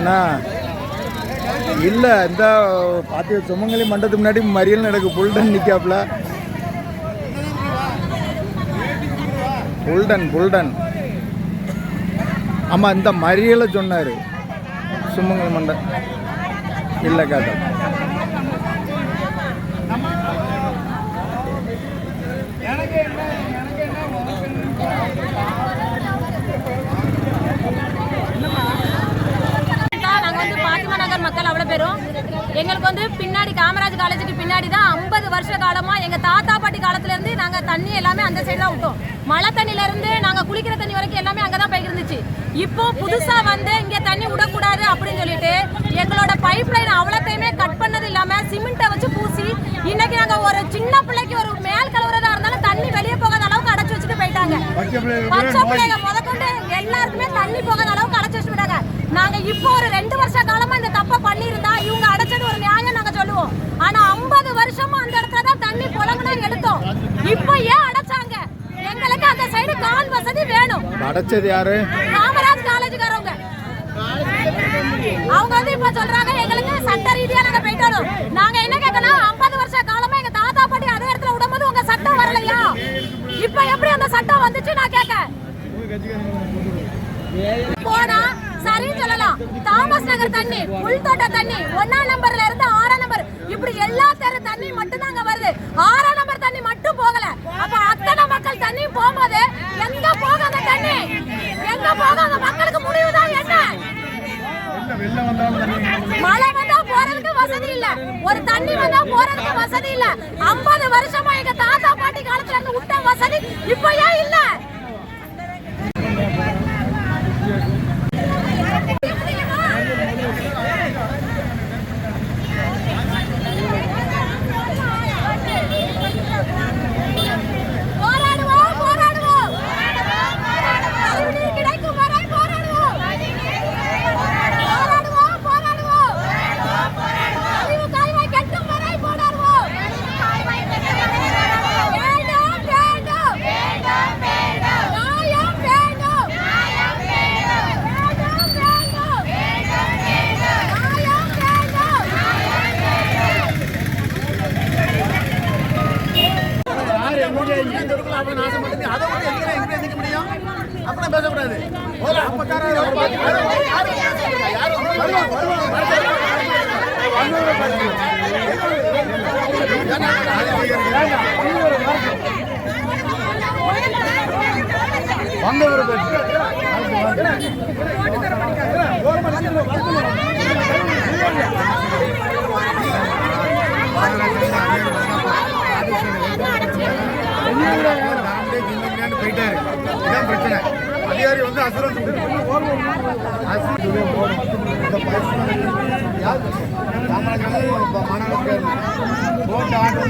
அண்ணா இல்லை இந்த பார்த்து சுமங்கலி மண்டபத்துக்கு முன்னாடி மறியல் நடக்கு. புல்டன் நிற்காப்புல. புல்டன் ஆமாம் இந்த மறியலை சொன்னார். சுமங்கலி மண்டபம் இல்லை கேட்டா மக்கள் அவ்வளோ பேரும் எங்களுக்கு வந்து பின்னாடி காமராஜ் காலேஜுக்கு பின்னாடி தான் 50 வருஷ காலமா எங்க தாத்தா பாட்டி காலத்துல இருந்து நாங்க தண்ணி எல்லாமே அந்த சைடு தான் விட்டோம். மழை தண்ணில இருந்து நாங்க குளிக்கிற தண்ணி வரைக்கும் எல்லாமே அங்கதான் போய் இருந்துச்சு. இப்போ புதுசா வந்து இங்க தண்ணி விடக்கூடாது அப்படின்னு சொல்லிட்டு எங்களோட பைப் லைன் அவ்வளோத்தையுமே கட் பண்ணது இல்லாம சிமெண்ட்டை வச்சு பூசி இன்னைக்கு நாங்க ஒரு சின்ன பிள்ளைக்கு ஒரு மேல் கலவுறதா இருந்தாலும் தண்ணி வெளியே போகாத அளவுக்கு அடைச்சு வச்சுட்டு போயிட்டாங்க. பச்சை பிள்ளைங்க முதற்கொண்டு எல்லாருக்குமே தண்ணி போகாத அளவுக்கு அடைச்சு வச்சுட்டு போயிட்டாங்க. நாங்க இப்போ ஒரு 2 வருஷ காலமா இந்த தப்பை பண்ணியிருந்தா இவங்க அடைச்சது ஒரு நியாயம் நாங்க சொல்லுவோம். ஆனா 50 வருஷமா அந்த இடத்துல தான் தண்ணி புலம்புனா எடுத்தோம். இப்போ ஏன் அடைச்சாங்க? எங்களுக்கு அந்த சைடு கால் வசதி வேணும். அடைச்சது யாரு? காமராஜ் காலேஜுக்காரவங்க. அவங்க வந்து இப்ப சொல்றாங்க எங்களுக்கு சட்ட ரீதியா நாங்க போயிட்டோம். நாங்க என்ன கேட்கணும், 50 வருஷ காலமா எங்க தாத்தா பாட்டி அதே இடத்துல விடும்போது உங்க சட்டம் வரலையா? இப்ப எப்படி அந்த சட்டம் வந்துச்சு நான் கேட்க போனா சரின்னு சொல்லலாம். தாமஸ் நகர் தண்ணி, புல்தோட்ட தண்ணி 1ஆம் நம்பர்ல இருந்து 6ஆம் நம்பர் இப்படி எல்லா தெரு தண்ணி மட்டும் தாங்க வருது. 6ஆம் நம்பர் தண்ணி மட்டும் போகல. அப்ப அத்தனை மக்கள் தண்ணி போகும்போது எங்க போக அந்த தண்ணி? எங்க போக அந்த மக்களுக்கு முடிவுதான் என்ன? மழை வந்தா போறதுக்கு வசதி இல்ல, ஒரு தண்ணி வந்தா போறதுக்கு வசதி இல்ல. 50 வருஷமா எங்க தாத்தா பாட்டி காலத்துல இருந்து விட்ட வசதி இப்ப ஏன் இல்ல? போயிட்டாரு. இதான் பிரச்சனை. அதிகாரி வந்து அசுரன் மாநகரத்துக்கு போட்டு ஆட்டோ